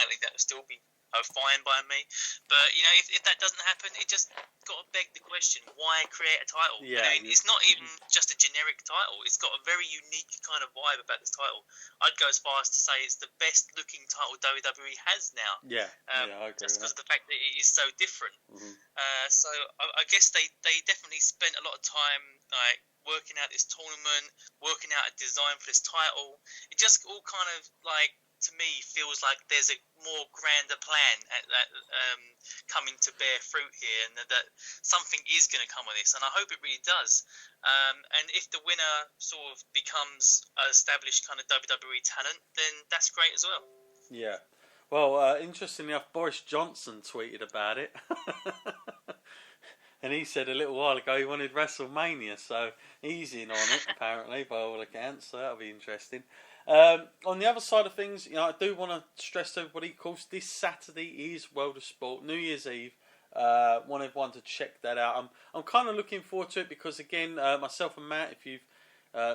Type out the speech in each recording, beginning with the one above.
likely that will still be fine by me. But if that doesn't happen, it just got to beg the question: why create a title? Yeah, it's not even just a generic title. It's got a very unique kind of vibe about this title. I'd go as far as to say it's the best looking title WWE has now. Yeah, I agree. Just because of the fact that it is so different. Mm-hmm. So I guess they definitely spent a lot of time like working out this tournament, working out a design for this title. It just all kind of like, to me, feels like there's a more grander plan that coming to bear fruit here, and that something is going to come of this, and I hope it really does. And if the winner sort of becomes an established kind of WWE talent, then that's great as well. Yeah. Well, interestingly enough, Boris Johnson tweeted about it. And he said a little while ago he wanted WrestleMania, so he's in on it, apparently, by all accounts, so that'll be interesting. On the other side of things, I do want to stress to everybody, of course, this Saturday is World of Sport, New Year's Eve. Want everyone to check that out. I'm kind of looking forward to it because, again, myself and Matt, if you've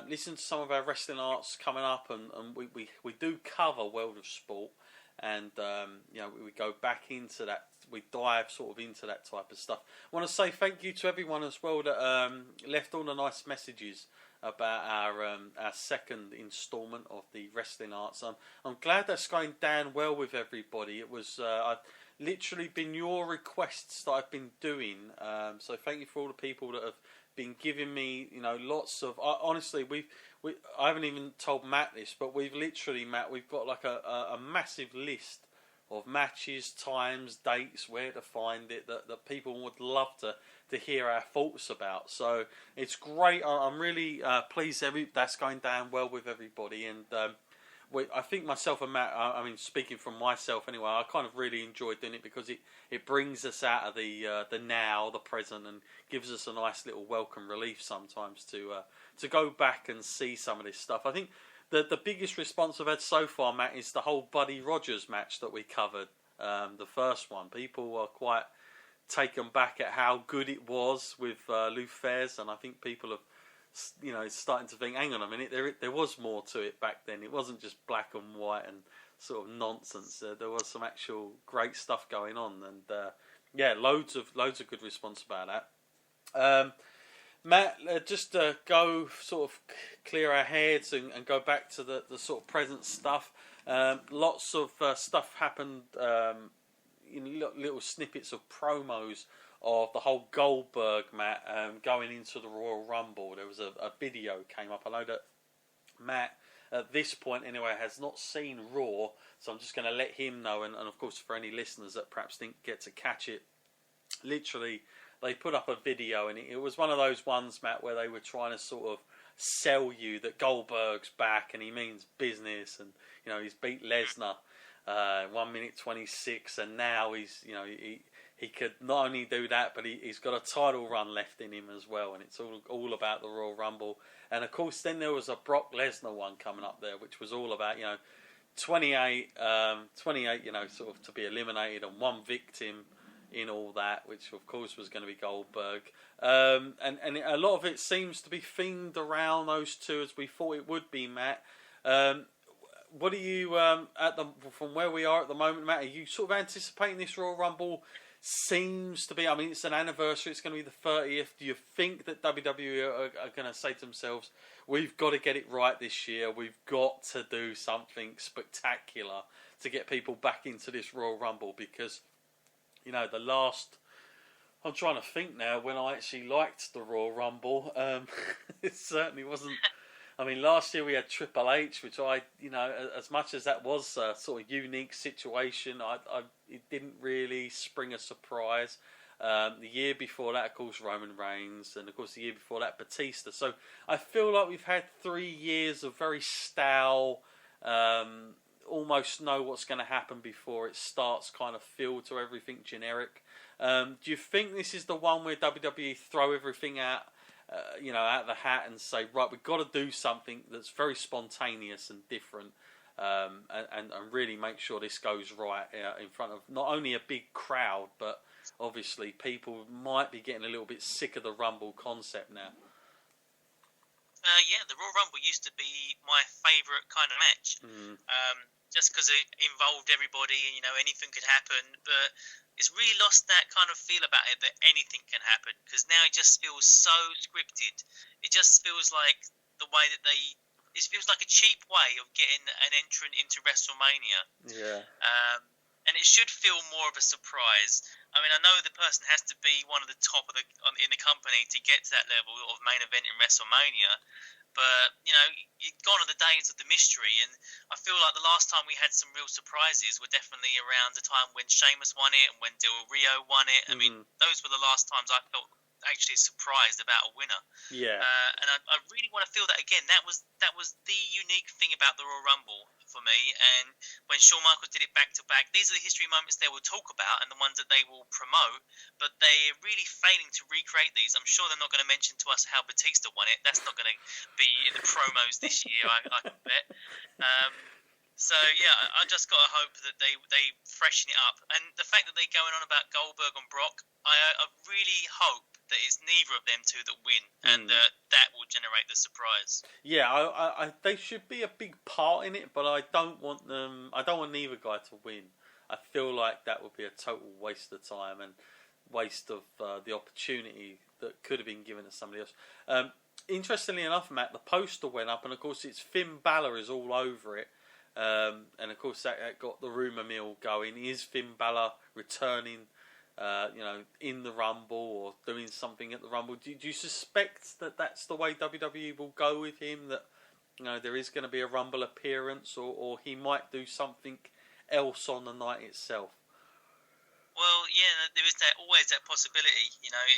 listened to some of our wrestling arts coming up, and we do cover World of Sport, and we go back into that. We dive sort of into that type of stuff. I want to say thank you to everyone as well that left all the nice messages about our second instalment of the Wrestling Arts. I'm glad that's going down well with everybody. It was I've literally been your requests that I've been doing. So thank you for all the people that have been giving me, lots of. Honestly, I haven't even told Matt this, but we've got like a massive list of matches, times, dates, where to find it that people would love to hear our thoughts about. So it's great. I'm really pleased that's going down well with everybody. And I think myself and Matt, I mean, speaking from myself anyway, I kind of really enjoy doing it because it brings us out of the now, the present, and gives us a nice little welcome relief sometimes to go back and see some of this stuff. I think the biggest response I've had so far, Matt, is the whole Buddy Rogers match that we covered, the first one. People were quite taken back at how good it was with Lou Fez, and I think people have, starting to think, hang on a minute, there was more to it back then. It wasn't just black and white and sort of nonsense. There was some actual great stuff going on, and loads of good response about that. Matt, just go sort of clear our heads and go back to the sort of present stuff. Lots of stuff happened, little snippets of promos of the whole Goldberg match going into the Royal Rumble. There was a video came up. I know that Matt, at this point anyway, has not seen Raw, so I'm just going to let him know, and of course for any listeners that perhaps didn't get to catch it, literally they put up a video, and it was one of those ones, Matt, where they were trying to sort of sell you that Goldberg's back and he means business, and he's beat Lesnar 1 minute 26, and now he's he could not only do that, but he's got a title run left in him as well, and it's all about the Royal Rumble. And of course then there was a Brock Lesnar one coming up there, which was all about 28 sort of to be eliminated, and one victim in all that, which of course was going to be Goldberg, and a lot of it seems to be themed around those two, as we thought it would be, Matt. What are you from where we are at the moment, Matt? Are you sort of anticipating this Royal Rumble? Seems to be. I mean, it's an anniversary. It's going to be the 30th. Do you think that WWE are going to say to themselves, "We've got to get it right this year. We've got to do something spectacular to get people back into this Royal Rumble"? Because the last, I'm trying to think now when I actually liked the Royal Rumble. It certainly wasn't. I mean, last year we had Triple H, which as much as that was a sort of unique situation, it didn't really spring a surprise. The year before that, of course, Roman Reigns, and of course the year before that, Batista. So I feel like we've had 3 years of very stale, almost know what's going to happen before it starts kind of feel to everything generic. Do you think this is the one where WWE throw everything out of the hat and say, right, we've got to do something that's very spontaneous and different, and really make sure this goes right in front of not only a big crowd, but obviously people might be getting a little bit sick of the Rumble concept now? The Royal Rumble used to be my favourite kind of match. just because it involved everybody and, anything could happen. But it's really lost that kind of feel about it that anything can happen, because now it just feels so scripted. It just feels like the way that it feels like a cheap way of getting an entrant into WrestleMania. Yeah. And it should feel more of a surprise. I mean, I know the person has to be one of the top in the company to get to that level of main event in WrestleMania. But, you've gone on the days of the mystery, and I feel like the last time we had some real surprises were definitely around the time when Sheamus won it and when Del Rio won it. I mean, those were the last times I felt actually surprised about a winner. Yeah. And I really want to feel that again. That was the unique thing about the Royal Rumble for me. And when Shawn Michaels did it back to back, these are the history moments they will talk about and the ones that they will promote. But they're really failing to recreate these. I'm sure they're not going to mention to us how Batista won it. That's not going to be in the promos this year, I can bet. So yeah, I just got to hope that they freshen it up. And the fact that they're going on about Goldberg and Brock, I really hope that it's neither of them two that win, and that will generate the surprise. Yeah, I they should be a big part in it, but I don't want neither guy to win. I feel like that would be a total waste of time and waste of the opportunity that could have been given to somebody else. Interestingly enough, Matt, the poster went up, and of course it's Finn Balor is all over it. And of course that got the rumour mill going. Is Finn Balor returning, in the Rumble or doing something at the Rumble? Do you suspect that that's the way WWE will go with him? That there is going to be a Rumble appearance, or he might do something else on the night itself? Well, yeah, there is always that possibility.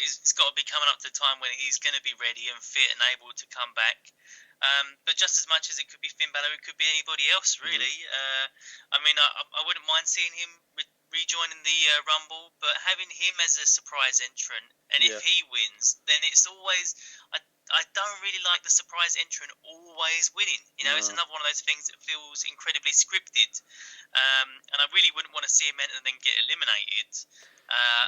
It's got to be coming up to the time when he's going to be ready and fit and able to come back. But just as much as it could be Finn Balor, it could be anybody else, really. I mean, I wouldn't mind seeing him rejoining the Rumble, but having him as a surprise entrant, and if he wins, then it's always... I don't really like the surprise entrant always winning. It's another one of those things that feels incredibly scripted. And I really wouldn't want to see him enter and then get eliminated.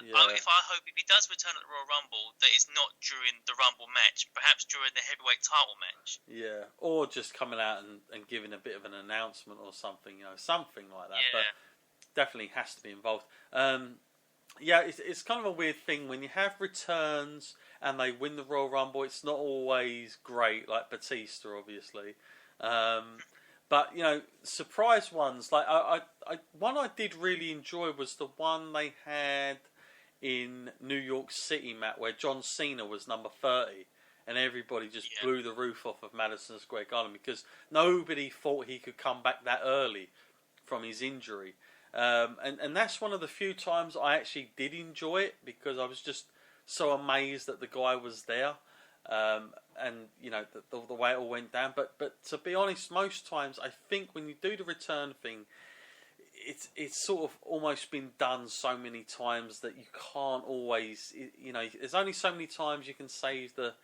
If he does return at the Royal Rumble, that it's not during the Rumble match, perhaps during the heavyweight title match. Yeah, or just coming out and giving a bit of an announcement or something, something like that. Yeah. But definitely has to be involved. It's kind of a weird thing when you have returns and they win the Royal Rumble. It's not always great, like Batista, obviously. But surprise ones, like one I did really enjoy was the one they had in New York City, Matt, where John Cena was number 30, and everybody just blew the roof off of Madison Square Garden because nobody thought he could come back that early from his injury. And that's one of the few times I actually did enjoy it, because I was just so amazed that the guy was there, and the way it all went down. But to be honest, most times I think when you do the return thing, it's sort of almost been done so many times that you can't always, there's only so many times you can save the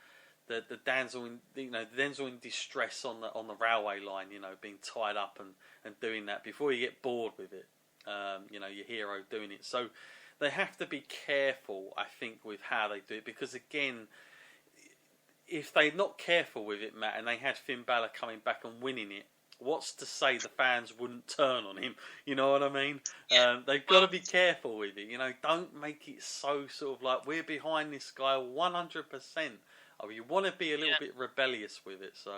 damsel in the damsel in distress on the railway line, being tied up and doing that before you get bored with it. Your hero doing it. So they have to be careful, I think, with how they do it, because again, if they're not careful with it, Matt, and they had Finn Balor coming back and winning it, what's to say the fans wouldn't turn on him? You know what I mean? Yeah. They've got to be careful with it. Don't make it so sort of like we're behind this guy 100%. Oh, you want to be a little bit rebellious with it, so.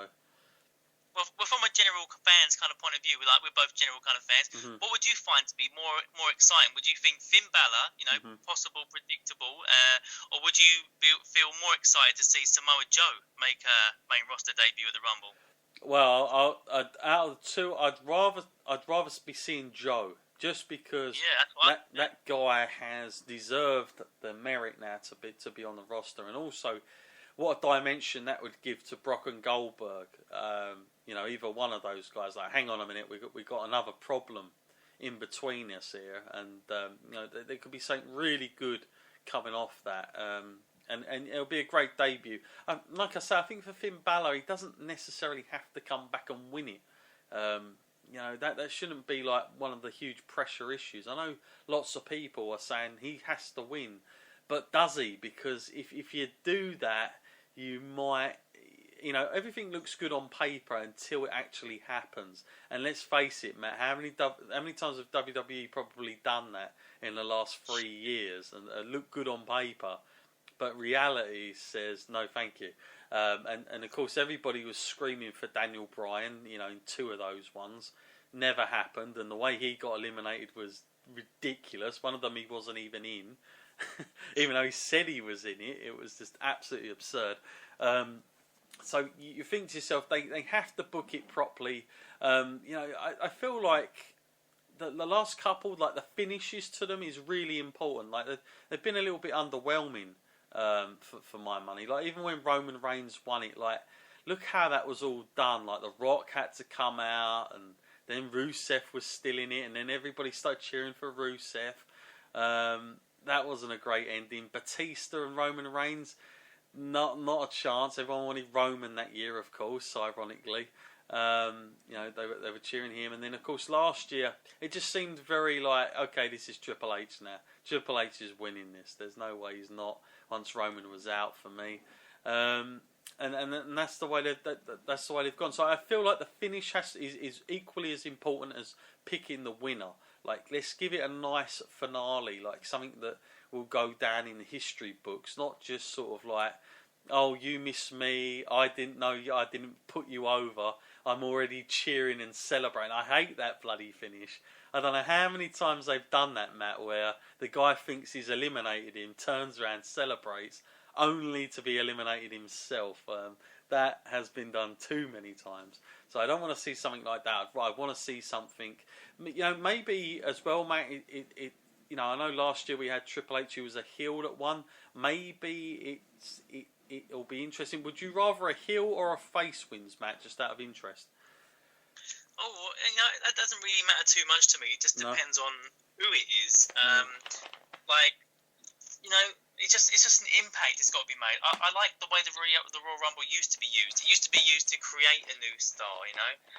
Well, from a general fans kind of point of view, we're both general kind of fans. Mm-hmm. What would you find to be more exciting? Would you think Finn Balor, possible, predictable, or would you feel more excited to see Samoa Joe make a main roster debut at the Rumble? Well, out of the two, I'd rather be seeing Joe, just because that guy has deserved the merit now to be on the roster, and also what a dimension that would give to Brock and Goldberg. Either one of those guys. Like, hang on a minute, we got another problem in between us here, and there could be something really good coming off that. And it'll be a great debut. Like I say, I think for Finn Balor, he doesn't necessarily have to come back and win it. That shouldn't be like one of the huge pressure issues. I know lots of people are saying he has to win, but does he? Because if you do that, everything looks good on paper until it actually happens. And let's face it, Matt, how many times have WWE probably done that in the last 3 years and look good on paper, but reality says no, thank you. And of course, everybody was screaming for Daniel Bryan, in 2 of those ones. Never happened, and the way he got eliminated was ridiculous. One of them he wasn't even in. Even though he said he was in it, it was just absolutely absurd. So you think to yourself, they have to book it properly. I feel like the last couple, like the finishes to them, is really important. Like they've been a little bit underwhelming for my money. Like even when Roman Reigns won it, like look how that was all done. Like The Rock had to come out, and then Rusev was still in it, and then everybody started cheering for Rusev. That wasn't a great ending. Batista and Roman Reigns, not a chance. Everyone wanted Roman that year, of course, ironically. They were cheering him. And then, of course, last year, it just seemed very like, okay, this is Triple H now. Triple H is winning this. There's no way he's not once Roman was out for me. And that's the way they've gone. So I feel like the finish is equally as important as picking the winner. Like, let's give it a nice finale, like something that will go down in the history books, not just sort of like, oh, you missed me, I didn't know you, I didn't put you over, I'm already cheering and celebrating. I hate that bloody finish. I don't know how many times they've done that, Matt, where the guy thinks he's eliminated him, turns around, celebrates, only to be eliminated himself. That has been done too many times. So I don't want to see something like that. I want to see something, maybe as well, mate. I know last year we had Triple H who was a heel that won. Maybe it'll be interesting. Would you rather a heel or a face wins, Matt? Just out of interest. Oh, that doesn't really matter too much to me. It just depends on who it is. It's just an impact that's got to be made. I like the way the Royal Rumble used to be used. It used to be used to create a new star,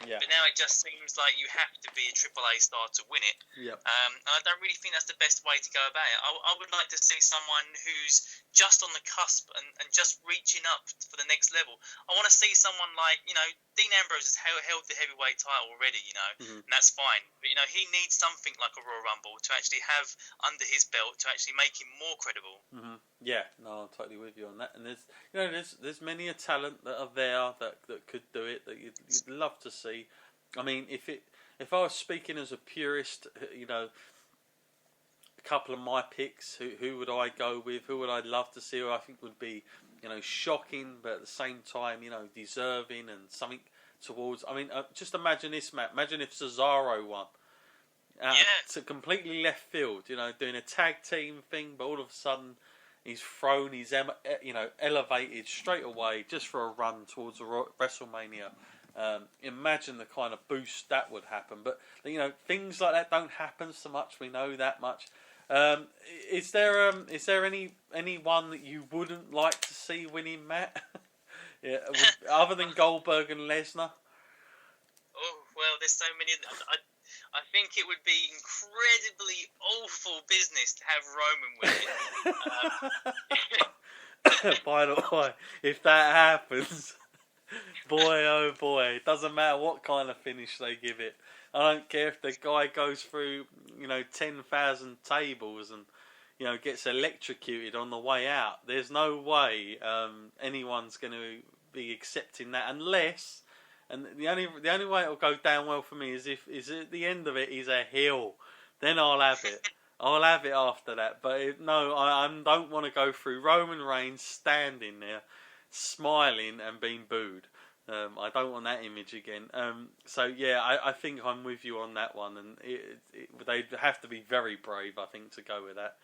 Yeah. But now it just seems like you have to be a AAA star to win it. Yep. I don't really think that's the best way to go about it. I would like to see someone who's just on the cusp and just reaching up for the next level. I want to see someone like, Dean Ambrose has held the heavyweight title already, Mm-hmm. and that's fine. But, he needs something like a Royal Rumble to actually have under his belt to actually make him more credible. Mm-hmm. Yeah, no, I'm totally with you on that. And there's many a talent that are there that could do it that you'd love to see. I mean, if I was speaking as a purist, a couple of my picks, who would I go with? Who would I love to see? Who I think would be, shocking, but at the same time, deserving and something towards. I mean, just imagine this, Matt. Imagine if Cesaro won. To completely left field, doing a tag team thing, but all of a sudden he's thrown, he's elevated straight away just for a run towards WrestleMania. Imagine the kind of boost that would happen. But things like that don't happen so much. We know that much. Is there anyone that you wouldn't like to see winning, Matt? Other than Goldberg and Lesnar? Oh well, there's so many. I think it would be incredibly awful business to have Roman win it. By the way, if that happens, boy oh boy, it doesn't matter what kind of finish they give it. I don't care if the guy goes through 10,000 tables and gets electrocuted on the way out. There's no way anyone's going to be accepting that unless. And the only way it'll go down well for me is if at the end of it he's a heel. Then I'll have it. I'll have it after that. But I don't want to go through Roman Reigns standing there, smiling and being booed. I don't want that image again. I think I'm with you on that one. And they'd have to be very brave, I think, to go with that.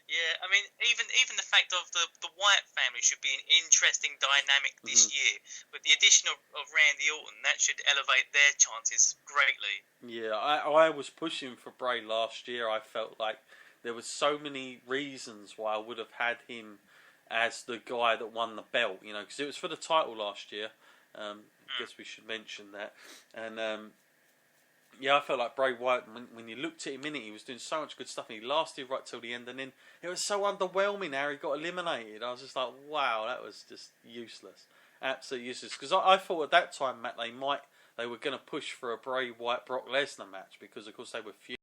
Yeah, I mean, even the fact of the Wyatt family should be an interesting dynamic this year. With the addition of Randy Orton, that should elevate their chances greatly. Yeah, I was pushing for Bray last year. I felt like there was so many reasons why I would have had him as the guy that won the belt, because it was for the title last year. I guess we should mention that. And Yeah, I felt like Bray Wyatt, when you looked at him in it, he was doing so much good stuff, and he lasted right till the end, and then it was so underwhelming how he got eliminated. I was just like, wow, that was just useless. Absolutely useless. Because I thought at that time, Matt, they were going to push for a Bray Wyatt Brock Lesnar match, because of course they were feuding.